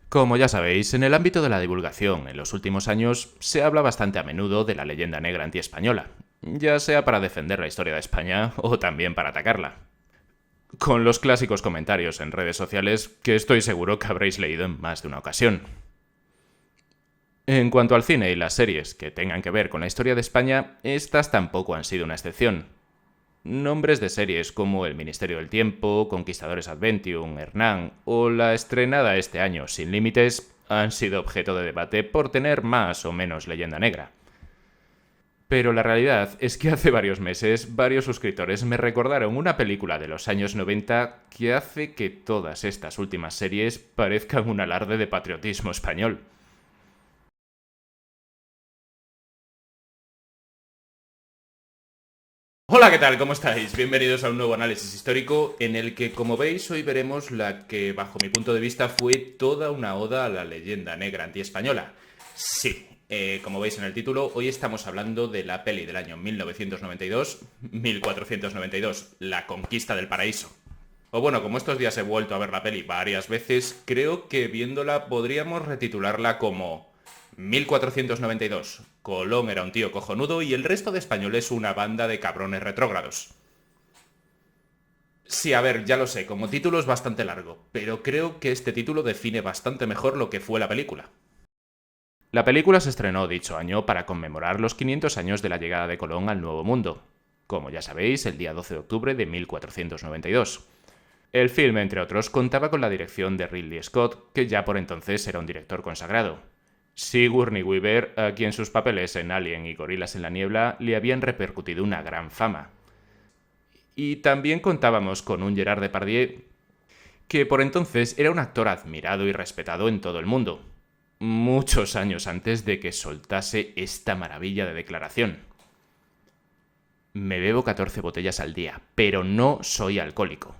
Como ya sabéis, en el ámbito de la divulgación, en los últimos años se habla bastante a menudo de la leyenda negra antiespañola, ya sea para defender la historia de España o también para atacarla. Con los clásicos comentarios en redes sociales que estoy seguro que habréis leído en más de una ocasión. En cuanto al cine y las series que tengan que ver con la historia de España, estas tampoco han sido una excepción. Nombres de series como El Ministerio del Tiempo, Conquistadores Adventium, Hernán o la estrenada este año Sin Límites han sido objeto de debate por tener más o menos leyenda negra. Pero la realidad es que hace varios meses varios suscriptores me recordaron una película de los años 90 que hace que todas estas últimas series parezcan un alarde de patriotismo español. Hola, ¿qué tal? ¿Cómo estáis? Bienvenidos a un nuevo análisis histórico en el que, como veis, hoy veremos la que, bajo mi punto de vista, fue toda una oda a la leyenda negra antiespañola. Sí, como veis en el título, hoy estamos hablando de la peli del año 1992, 1492, La Conquista del Paraíso. O bueno, como estos días he vuelto a ver la peli varias veces, creo que viéndola podríamos retitularla como 1492. Colón era un tío cojonudo y el resto de españoles una banda de cabrones retrógrados. Sí, a ver, ya lo sé, como título es bastante largo, pero creo que este título define bastante mejor lo que fue la película. La película se estrenó dicho año para conmemorar los 500 años de la llegada de Colón al Nuevo Mundo, como ya sabéis, el día 12 de octubre de 1492. El film, entre otros, contaba con la dirección de Ridley Scott, que ya por entonces era un director consagrado. Sigourney Weaver, a quien sus papeles en Alien y Gorilas en la Niebla le habían repercutido una gran fama. Y también contábamos con un Gerard Depardieu, que por entonces era un actor admirado y respetado en todo el mundo, muchos años antes de que soltase esta maravilla de declaración. Me bebo 14 botellas al día, pero no soy alcohólico.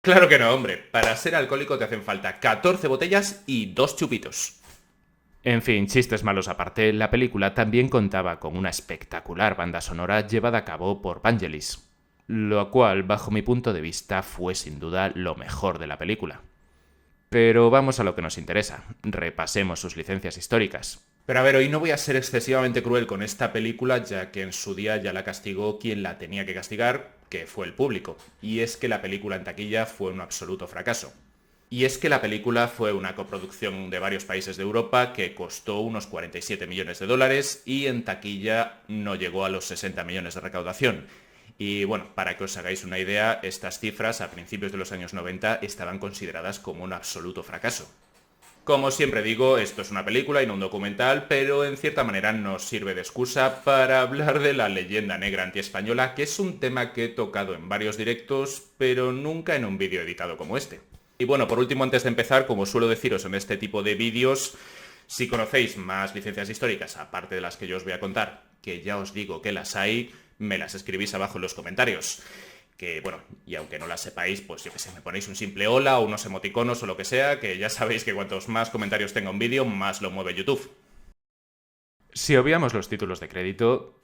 Claro que no, hombre. Para ser alcohólico te hacen falta 14 botellas y 2 chupitos. En fin, chistes malos aparte, la película también contaba con una espectacular banda sonora llevada a cabo por Vangelis, lo cual, bajo mi punto de vista, fue sin duda lo mejor de la película. Pero vamos a lo que nos interesa, repasemos sus licencias históricas. Pero a ver, hoy no voy a ser excesivamente cruel con esta película, ya que en su día ya la castigó quien la tenía que castigar, que fue el público. Y es que la película en taquilla fue un absoluto fracaso. Y es que la película fue una coproducción de varios países de Europa que costó unos 47 millones de dólares y en taquilla no llegó a los 60 millones de recaudación. Y bueno, para que os hagáis una idea, estas cifras a principios de los años 90 estaban consideradas como un absoluto fracaso. Como siempre digo, esto es una película y no un documental, pero en cierta manera nos sirve de excusa para hablar de la leyenda negra antiespañola, que es un tema que he tocado en varios directos, pero nunca en un vídeo editado como este. Y bueno, por último, antes de empezar, como suelo deciros en este tipo de vídeos, si conocéis más licencias históricas, aparte de las que yo os voy a contar, que ya os digo que las hay, me las escribís abajo en los comentarios. Que bueno, y aunque no las sepáis, pues yo que sé, me ponéis un simple hola o unos emoticonos o lo que sea, que ya sabéis que cuantos más comentarios tenga un vídeo, más lo mueve YouTube. Si obviamos los títulos de crédito,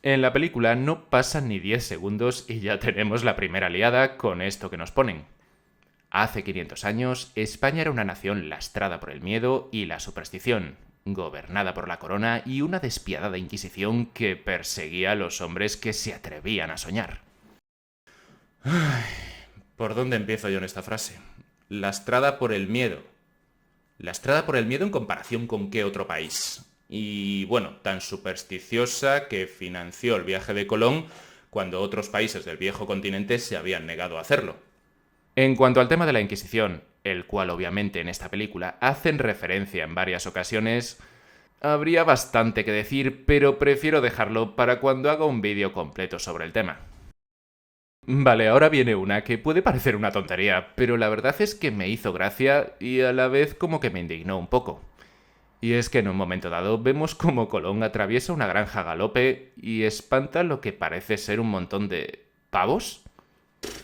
en la película no pasan ni 10 segundos y ya tenemos la primera liada con esto que nos ponen. Hace 500 años, España era una nación lastrada por el miedo y la superstición, gobernada por la corona y una despiadada inquisición que perseguía a los hombres que se atrevían a soñar. ¿Por dónde empiezo yo en esta frase? Lastrada por el miedo. Lastrada por el miedo en comparación con qué otro país. Y bueno, tan supersticiosa que financió el viaje de Colón cuando otros países del viejo continente se habían negado a hacerlo. En cuanto al tema de la Inquisición, el cual obviamente en esta película hacen referencia en varias ocasiones, habría bastante que decir, pero prefiero dejarlo para cuando haga un vídeo completo sobre el tema. Vale, ahora viene una que puede parecer una tontería, pero la verdad es que me hizo gracia y a la vez como que me indignó un poco. Y es que en un momento dado vemos como Colón atraviesa una granja a galope y espanta lo que parece ser un montón de... ¿pavos?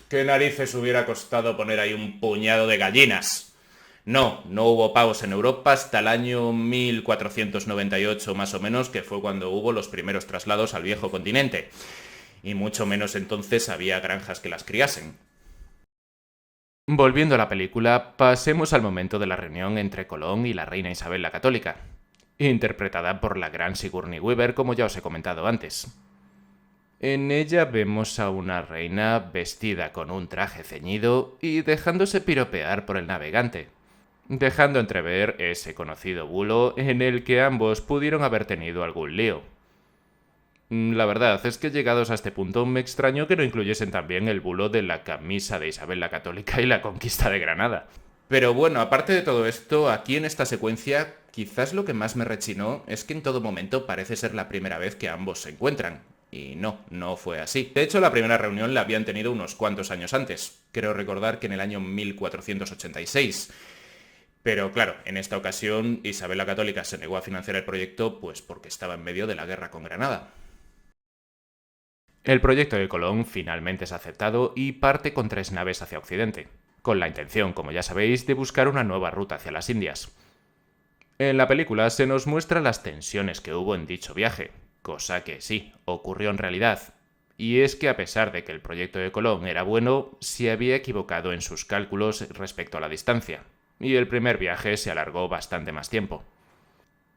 ¿Qué narices hubiera costado poner ahí un puñado de gallinas? No, no hubo pavos en Europa hasta el año 1498 más o menos, que fue cuando hubo los primeros traslados al viejo continente. Y mucho menos entonces había granjas que las criasen. Volviendo a la película, pasemos al momento de la reunión entre Colón y la reina Isabel la Católica, interpretada por la gran Sigourney Weaver, como ya os he comentado antes. En ella vemos a una reina vestida con un traje ceñido y dejándose piropear por el navegante, dejando entrever ese conocido bulo en el que ambos pudieron haber tenido algún lío. La verdad es que llegados a este punto me extrañó que no incluyesen también el bulo de la camisa de Isabel la Católica y la conquista de Granada. Pero bueno, aparte de todo esto, aquí en esta secuencia, quizás lo que más me rechinó es que en todo momento parece ser la primera vez que ambos se encuentran. Y no, no fue así. De hecho, la primera reunión la habían tenido unos cuantos años antes. Creo recordar que en el año 1486. Pero claro, en esta ocasión Isabel la Católica se negó a financiar el proyecto pues porque estaba en medio de la guerra con Granada. El proyecto de Colón finalmente es aceptado y parte con 3 naves hacia Occidente, con la intención, como ya sabéis, de buscar una nueva ruta hacia las Indias. En la película se nos muestra las tensiones que hubo en dicho viaje, cosa que sí, ocurrió en realidad. Y es que a pesar de que el proyecto de Colón era bueno, se había equivocado en sus cálculos respecto a la distancia, y el primer viaje se alargó bastante más tiempo.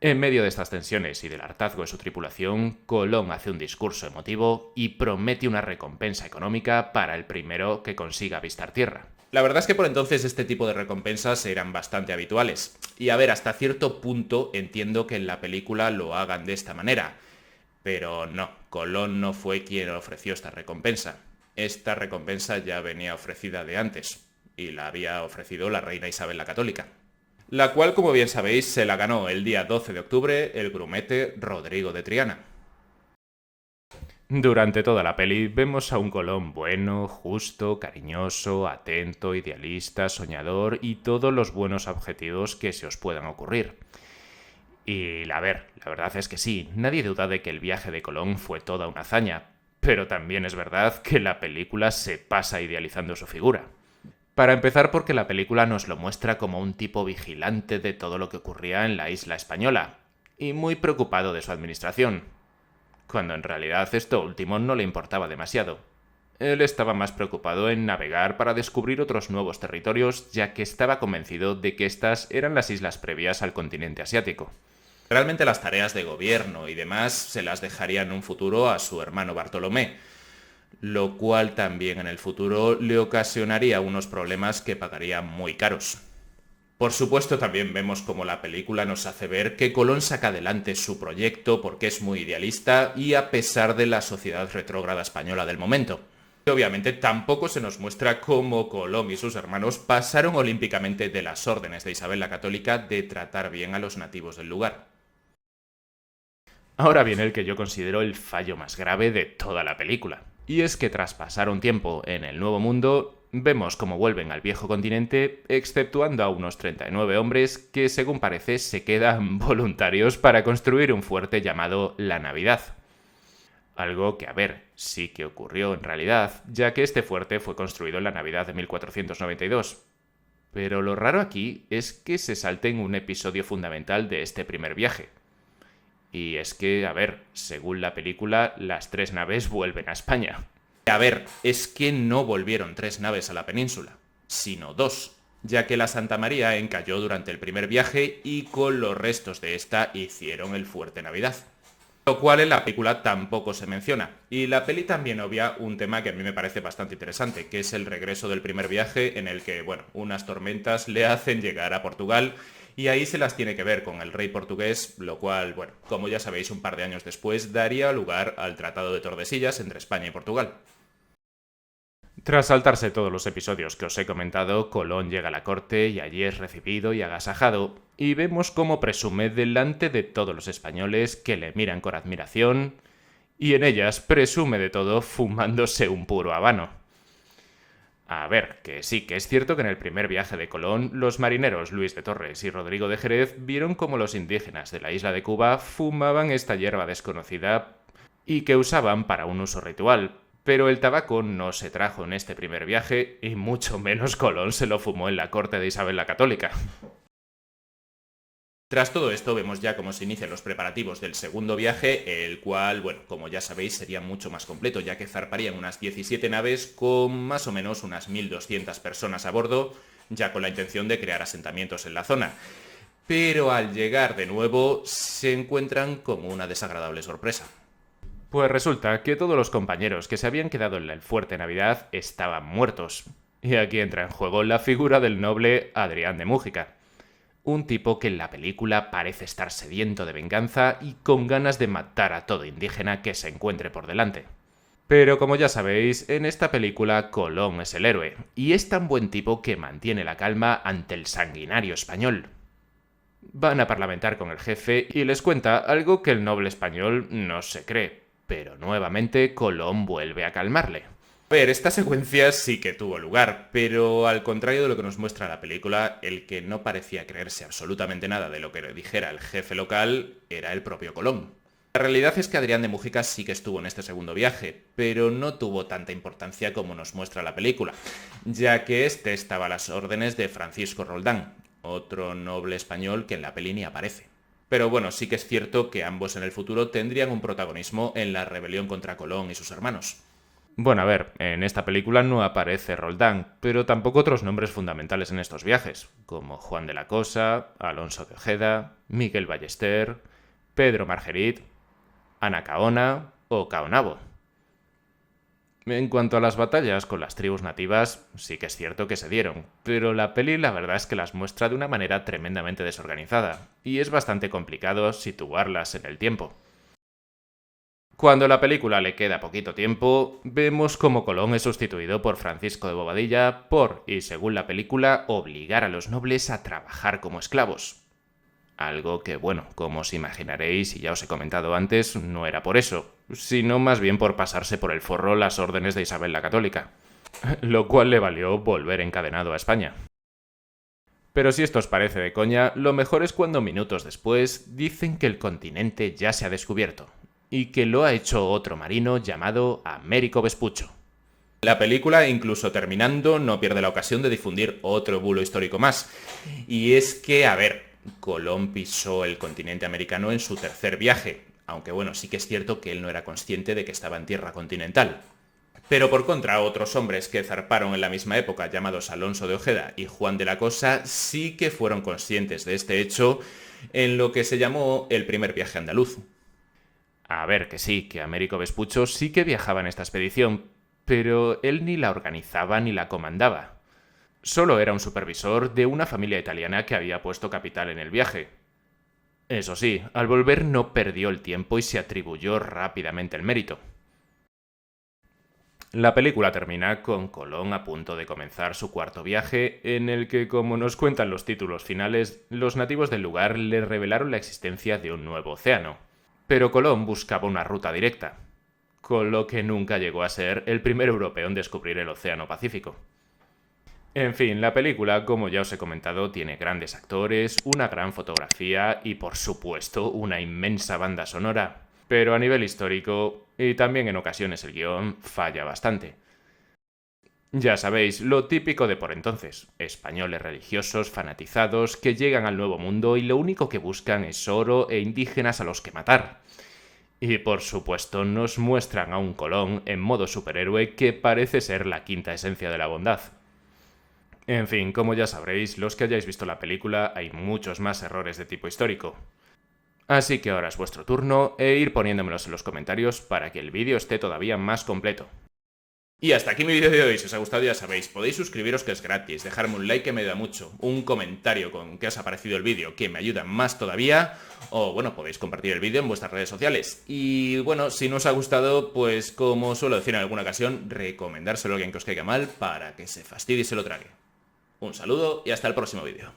En medio de estas tensiones y del hartazgo de su tripulación, Colón hace un discurso emotivo y promete una recompensa económica para el primero que consiga avistar tierra. La verdad es que por entonces este tipo de recompensas eran bastante habituales. Y a ver, hasta cierto punto entiendo que en la película lo hagan de esta manera. Pero no, Colón no fue quien ofreció esta recompensa. Esta recompensa ya venía ofrecida de antes, y la había ofrecido la reina Isabel la Católica, la cual, como bien sabéis, se la ganó el día 12 de octubre el grumete Rodrigo de Triana. Durante toda la peli vemos a un Colón bueno, justo, cariñoso, atento, idealista, soñador y todos los buenos objetivos que se os puedan ocurrir. Y la verdad es que sí, nadie duda de que el viaje de Colón fue toda una hazaña, pero también es verdad que la película se pasa idealizando su figura. Para empezar, porque la película nos lo muestra como un tipo vigilante de todo lo que ocurría en la isla española, y muy preocupado de su administración, cuando en realidad esto último no le importaba demasiado. Él estaba más preocupado en navegar para descubrir otros nuevos territorios, ya que estaba convencido de que estas eran las islas previas al continente asiático. Realmente las tareas de gobierno y demás se las dejaría en un futuro a su hermano Bartolomé, lo cual también en el futuro le ocasionaría unos problemas que pagaría muy caros. Por supuesto, también vemos cómo la película nos hace ver que Colón saca adelante su proyecto porque es muy idealista y a pesar de la sociedad retrógrada española del momento. Obviamente tampoco se nos muestra cómo Colón y sus hermanos pasaron olímpicamente de las órdenes de Isabel la Católica de tratar bien a los nativos del lugar. Ahora viene el que yo considero el fallo más grave de toda la película. Y es que tras pasar un tiempo en el Nuevo Mundo, vemos cómo vuelven al viejo continente, exceptuando a unos 39 hombres que, según parece, se quedan voluntarios para construir un fuerte llamado La Navidad. Algo que, a ver, sí que ocurrió en realidad, ya que este fuerte fue construido en la Navidad de 1492. Pero lo raro aquí es que se salten un episodio fundamental de este primer viaje. Y es que, a ver, según la película, las 3 naves vuelven a España. A ver, es que no volvieron 3 naves a la península, sino 2, ya que la Santa María encalló durante el primer viaje y con los restos de esta hicieron el fuerte Navidad. Lo cual en la película tampoco se menciona. Y la peli también obvia un tema que a mí me parece bastante interesante, que es el regreso del primer viaje en el que, bueno, unas tormentas le hacen llegar a Portugal y ahí se las tiene que ver con el rey portugués, lo cual, bueno, como ya sabéis, un par de años después daría lugar al Tratado de Tordesillas entre España y Portugal. Tras saltarse todos los episodios que os he comentado, Colón llega a la corte y allí es recibido y agasajado, y vemos cómo presume delante de todos los españoles que le miran con admiración, y en ellas presume de todo fumándose un puro habano. A ver, que sí, que es cierto que en el primer viaje de Colón, los marineros Luis de Torres y Rodrigo de Jerez vieron cómo los indígenas de la isla de Cuba fumaban esta hierba desconocida y que usaban para un uso ritual, pero el tabaco no se trajo en este primer viaje y mucho menos Colón se lo fumó en la corte de Isabel la Católica. Tras todo esto vemos ya cómo se inician los preparativos del segundo viaje, el cual, bueno, como ya sabéis, sería mucho más completo, ya que zarparían unas 17 naves con más o menos unas 1.200 personas a bordo, ya con la intención de crear asentamientos en la zona. Pero al llegar de nuevo se encuentran con una desagradable sorpresa. Pues resulta que todos los compañeros que se habían quedado en el fuerte Navidad estaban muertos. Y aquí entra en juego la figura del noble Adrián de Mújica. Un tipo que en la película parece estar sediento de venganza y con ganas de matar a todo indígena que se encuentre por delante. Pero como ya sabéis, en esta película Colón es el héroe, y es tan buen tipo que mantiene la calma ante el sanguinario español. Van a parlamentar con el jefe y les cuenta algo que el noble español no se cree, pero nuevamente Colón vuelve a calmarle. A ver, esta secuencia sí que tuvo lugar, pero al contrario de lo que nos muestra la película, el que no parecía creerse absolutamente nada de lo que le dijera el jefe local era el propio Colón. La realidad es que Adrián de Mújica sí que estuvo en este segundo viaje, pero no tuvo tanta importancia como nos muestra la película, ya que este estaba a las órdenes de Francisco Roldán, otro noble español que en la peli ni aparece. Pero bueno, sí que es cierto que ambos en el futuro tendrían un protagonismo en la rebelión contra Colón y sus hermanos. Bueno, a ver, en esta película no aparece Roldán, pero tampoco otros nombres fundamentales en estos viajes, como Juan de la Cosa, Alonso de Ojeda, Miguel Ballester, Pedro Margerit, Ana Caona o Caonabo. En cuanto a las batallas con las tribus nativas, sí que es cierto que se dieron, pero la peli la verdad es que las muestra de una manera tremendamente desorganizada, y es bastante complicado situarlas en el tiempo. Cuando a la película le queda poquito tiempo, vemos cómo Colón es sustituido por Francisco de Bobadilla por, y según la película, obligar a los nobles a trabajar como esclavos. Algo que, bueno, como os imaginaréis y ya os he comentado antes, no era por eso, sino más bien por pasarse por el forro las órdenes de Isabel la Católica, lo cual le valió volver encadenado a España. Pero si esto os parece de coña, lo mejor es cuando minutos después dicen que el continente ya se ha descubierto, y que lo ha hecho otro marino llamado Américo Vespucho. La película, incluso terminando, no pierde la ocasión de difundir otro bulo histórico más. Y es que, a ver, Colón pisó el continente americano en su tercer viaje, aunque bueno, sí que es cierto que él no era consciente de que estaba en tierra continental. Pero por contra, otros hombres que zarparon en la misma época, llamados Alonso de Ojeda y Juan de la Cosa, sí que fueron conscientes de este hecho en lo que se llamó el primer viaje andaluz. A ver, que sí, que Américo Vespucho sí que viajaba en esta expedición, pero él ni la organizaba ni la comandaba. Solo era un supervisor de una familia italiana que había puesto capital en el viaje. Eso sí, al volver no perdió el tiempo y se atribuyó rápidamente el mérito. La película termina con Colón a punto de comenzar su cuarto viaje, en el que, como nos cuentan los títulos finales, los nativos del lugar le revelaron la existencia de un nuevo océano. Pero Colón buscaba una ruta directa, con lo que nunca llegó a ser el primer europeo en descubrir el Océano Pacífico. En fin, la película, como ya os he comentado, tiene grandes actores, una gran fotografía y, por supuesto, una inmensa banda sonora. Pero a nivel histórico, y también en ocasiones el guión, falla bastante. Ya sabéis, lo típico de por entonces, españoles religiosos fanatizados que llegan al Nuevo Mundo y lo único que buscan es oro e indígenas a los que matar. Y por supuesto nos muestran a un Colón en modo superhéroe que parece ser la quinta esencia de la bondad. En fin, como ya sabréis, los que hayáis visto la película, hay muchos más errores de tipo histórico. Así que ahora es vuestro turno e ir poniéndomelos en los comentarios para que el vídeo esté todavía más completo. Y hasta aquí mi vídeo de hoy. Si os ha gustado ya sabéis, podéis suscribiros que es gratis, dejarme un like que me ayuda mucho, un comentario con qué os ha parecido el vídeo que me ayuda más todavía, o bueno, podéis compartir el vídeo en vuestras redes sociales. Y bueno, si no os ha gustado, pues como suelo decir en alguna ocasión, recomendárselo a alguien que os caiga mal para que se fastidie y se lo trague. Un saludo y hasta el próximo vídeo.